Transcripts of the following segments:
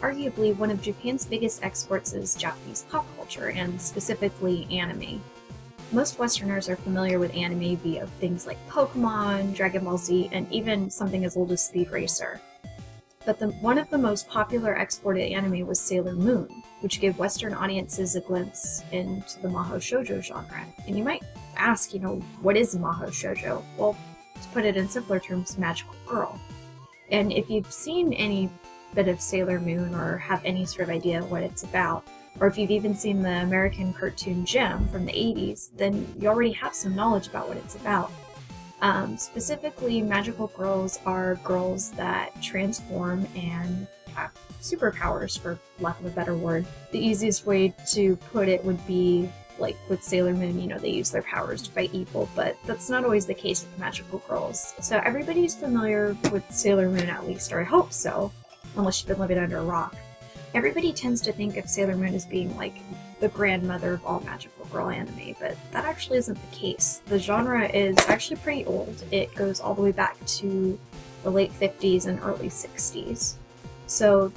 arguably one of Japan's biggest exports is Japanese pop culture, and specifically anime. Most Westerners are familiar with anime via things like Pokemon, Dragon Ball Z, and even something as old as Speed Racer. But one of the most popular exported anime was Sailor Moon, which gave Western audiences a glimpse into the Mahou Shoujo genre. And you might ask, what is Mahou Shoujo? Well, to put it in simpler terms, magical girl. And if you've seen any bit of Sailor Moon or have any sort of idea what it's about, or if you've even seen the American cartoon Gem from the 80s, then you already have some knowledge about what it's about. Specifically, magical girls are girls that transform and have superpowers, for lack of a better word. The easiest way to put it would be like with Sailor Moon, they use their powers to fight evil, but that's not always the case with magical girls. So everybody's familiar with Sailor Moon, at least, or I hope so, unless you've been living under a rock. Everybody tends to think of Sailor Moon as being like the grandmother of all magical girl anime, but that actually isn't the case. The genre is actually pretty old. It goes all the way back to the late 50s and early 60s. So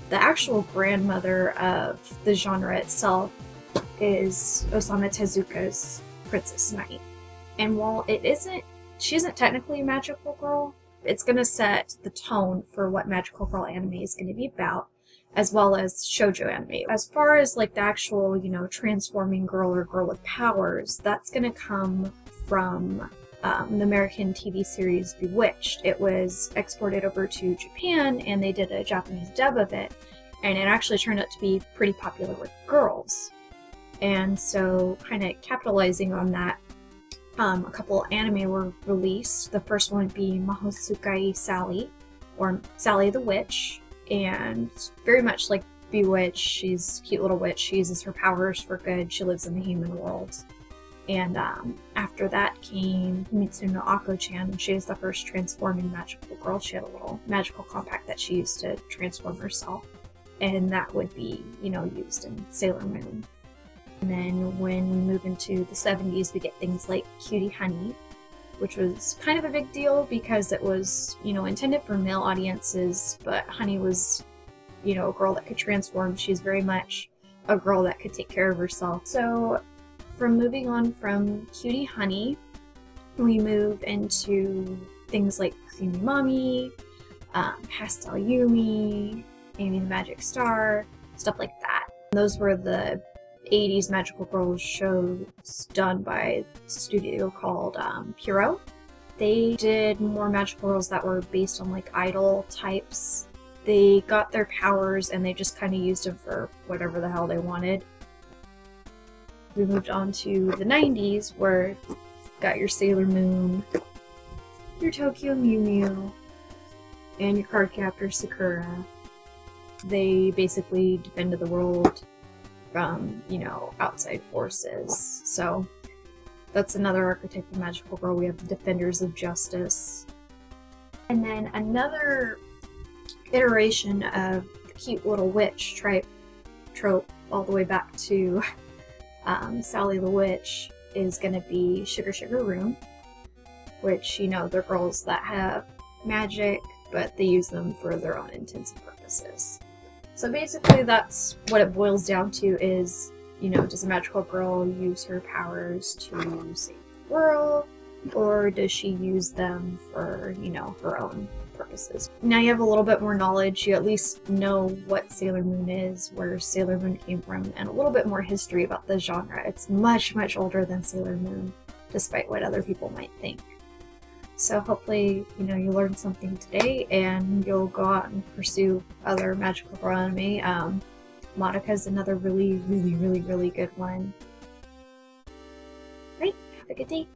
the actual grandmother of the genre itself is Osamu Tezuka's Princess Knight. And while she isn't technically a magical girl, it's going to set the tone for what magical girl anime is going to be about, as well as shoujo anime. As far as like the actual, transforming girl or girl with powers, that's going to come from the American TV series Bewitched. It was exported over to Japan, and they did a Japanese dub of it, and it actually turned out to be pretty popular with girls. And so, kind of capitalizing on that, a couple anime were released. The first one would be Mahou Shoujo, or Sally the Witch, and very much like Bewitched, she's a cute little witch. She uses her powers for good. She lives in the human world. And after that came Himitsu no Ako-chan, and she was the first transforming magical girl. She had a little magical compact that she used to transform herself, and that would be, used in Sailor Moon. And then when we move into the 70s, we get things like Cutie Honey, which was kind of a big deal because it was, intended for male audiences, but Honey was, a girl that could transform. She's very much a girl that could take care of herself. So from moving on from Cutie Honey, we move into things like Creamy Mommy, Pastel Yumi, Amy the Magic Star, stuff like that. Those were the 80s magical girls shows done by a studio called Puro. They did more magical girls that were based on like idol types. They got their powers and they just kind of used them for whatever the hell they wanted. We moved on to the 90s, where you got your Sailor Moon, your Tokyo Mew Mew, and your Cardcaptor Sakura. They basically defended the world from, outside forces. So that's another archetype of magical girl. We have the Defenders of Justice. And then another iteration of the cute little witch trope all the way back to Sally the Witch is going to be Sugar Sugar Room, which, they're girls that have magic, but they use them for their own intents and purposes. So basically that's what it boils down to is, does a magical girl use her powers to save the world, or does she use them for, her own purposes? Now you have a little bit more knowledge. You at least know what Sailor Moon is, where Sailor Moon came from, and a little bit more history about the genre. It's much, much older than Sailor Moon, despite what other people might think. So hopefully, you learned something today and you'll go out and pursue other magical girl anime. Madoka is another really, really, really, really good one. Right, have a good day.